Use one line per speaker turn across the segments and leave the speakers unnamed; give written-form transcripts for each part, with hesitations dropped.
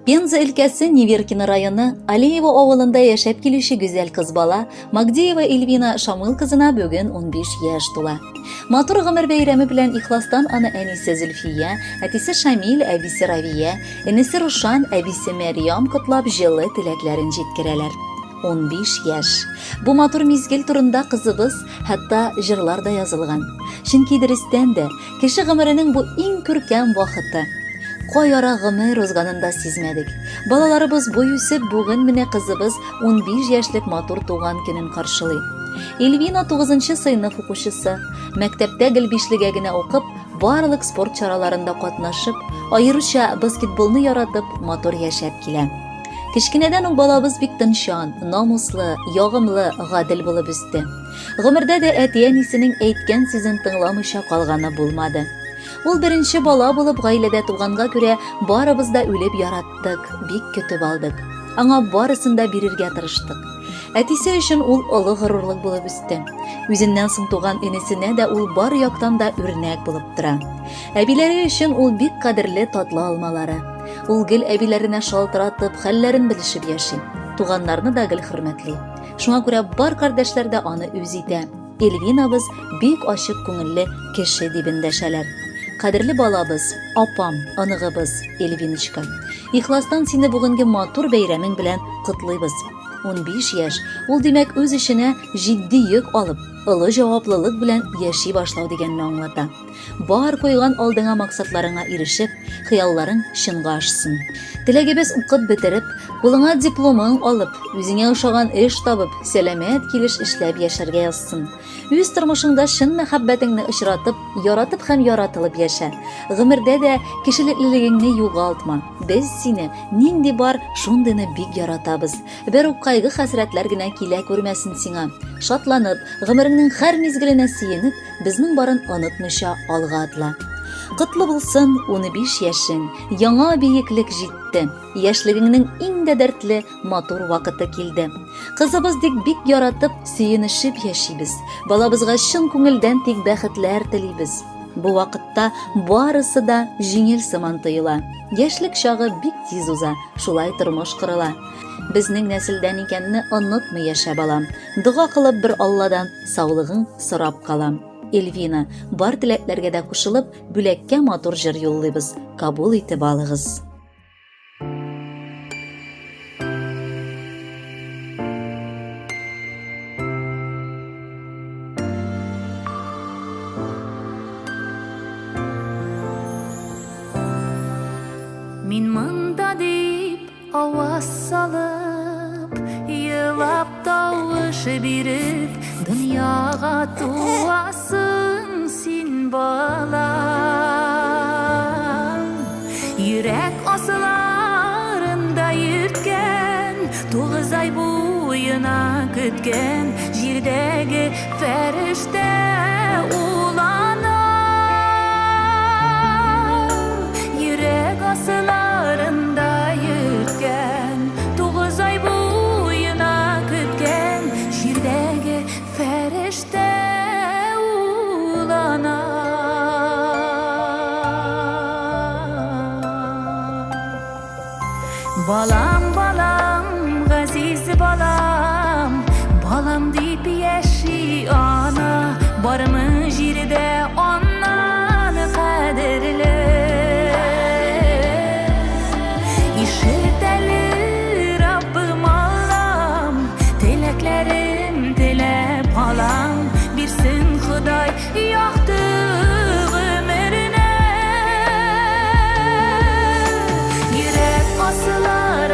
Пенза өлкәсе Неверкино районы Алиево авылында яшәп килүче гүзәл кыз бала Магдеева Эльвина Шамыл кызына бүген 15 яшь тула. Матур гомер бәйрәме белән ихластан аны әнисе Зөлфия, әтисе Шамил, әбисе Равия, энесе Рушан, әбисе Мәрьям котлап җылы теләкләрен җиткерәләр. 15 яшь. Бу матур мизгел турында кызыбыз хәтта җырлар да язылган. Чөнки дөрестән дә кеше гомеренең бу иң күркәм вакыты. Кайара гомер узганын да сизмәдек. Балаларыбыз буй үсеп, бүген менә кызыбыз 15 яшьлек матур туган көнен каршылый. Эльвина 9 сыйныф укучысы. Мәктәптә гел 5-легә генә укып, барлык спорт чараларында катнашып, аеруча баскетболны яратып, матур яшәп килә. Кечкенәдән үк балабыз бик тынчан, намуслы, ягымлы, гадел булып үсте. Гомердә дә әти-әнисенең әйткән сүзен тыңламыйча калганы булмады. Ул беренче бала булып гаиләдә туганга күрә барыбыз да үлеп яраттык, бик көтеп алдык. Аңа барысын да бирергә тырыштык. Әтисе өчен ул олы горурлык булып үсте. Үзеннән соң туган энесенә дә ул бар яктан да үрнәк булып тора. Әбиләре өчен ул бик кадерле татлы алмалары. Ул гел әбиләренә шалтыратып, хәлләрен белешеп яши. Туганнарны да гел хөрмәтли. Шуңа күрә бар кардәшләр дә аны үз итә. Эльвинабыз бик ачык күңелле кеше дип эндәшәләр. Кадерле балабыз, апам, аныгыбыз, Эльвиночка. Ихластан сине бүгенге матур бәйрәмең белән котлыйбыз. 15 яшь. Ул димәк үз эшенә җитди йөк алып, олы җаваплылык белән яши башлау дигәнне аңлата. Бар куйган алдыңа максатларыңа ирешеп, хыялларың чынга ашсын. Теләгебез укып бетереп, кулыңа дипломың алып, үзеңә ошаган эш табып, сәламәт килеш эшләп яшәргә язсын. Үз тормышыңда чын мәхәббәтеңне очратып, яратып һәм яратылып яшә. Гомердә дә кешелеклелегеңне югалтма. Без сине нинди бар, шундыйны бик яратабыз. Бер үк кайгы хәсрәтләр генә килә күрмәсен сиңа. Шатланып, гомереңнең һәр мизгеленә сөенеп, безнең барын онытмыйча алга атла. Котлы булсын 15 яшең, яңа бийеклек җитте. Яшьлегеңнең иң дә дәртле, матур вакыты килде. Кызыбыз бик яратып, сөенешеп яшибез. Балабызга чын күңелдән тик бәхетләр телибез. Бу вакытта барысы да җиңел сыман тоела. Яшьлек чагы бик тиз уза, шулай тормыш кырыла. Безнең нәселдән икәнне онытмый яшә балам. Дуга кылып бер Алладан саулыгың сорап калам. Эльвина, бар теләкләргә дә кушылып, бүләккә матур җыр юллыйбыз. Кабул итеп алыгыз.
Мин монда дип аваз салып, елап тавышы биреп, дөньяга туасың син балам. Йөрәк асыларында йөрткән, 9 ай буена көткән, җирдәге фәрештә ул ана. Йөрәк асыларында йөрткән, 9 ай буена көткән, җирдәге фәрештә ул ана. Балам, балам, газиз балам, балам дип яши ана, бармы җирдә аннан кадерле. Ишет әле Раббым Аллам, теләкләрем теләп калам, бирсен Ходай якты гомерне. Йөрәк асылар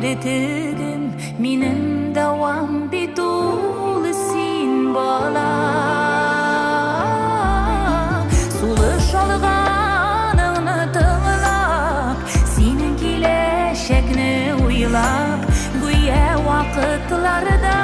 bir tügüm Minim davam bitulu sin bala Sulu şalğanını tığlap Senin kileşekni uylap Güye vakıtlarda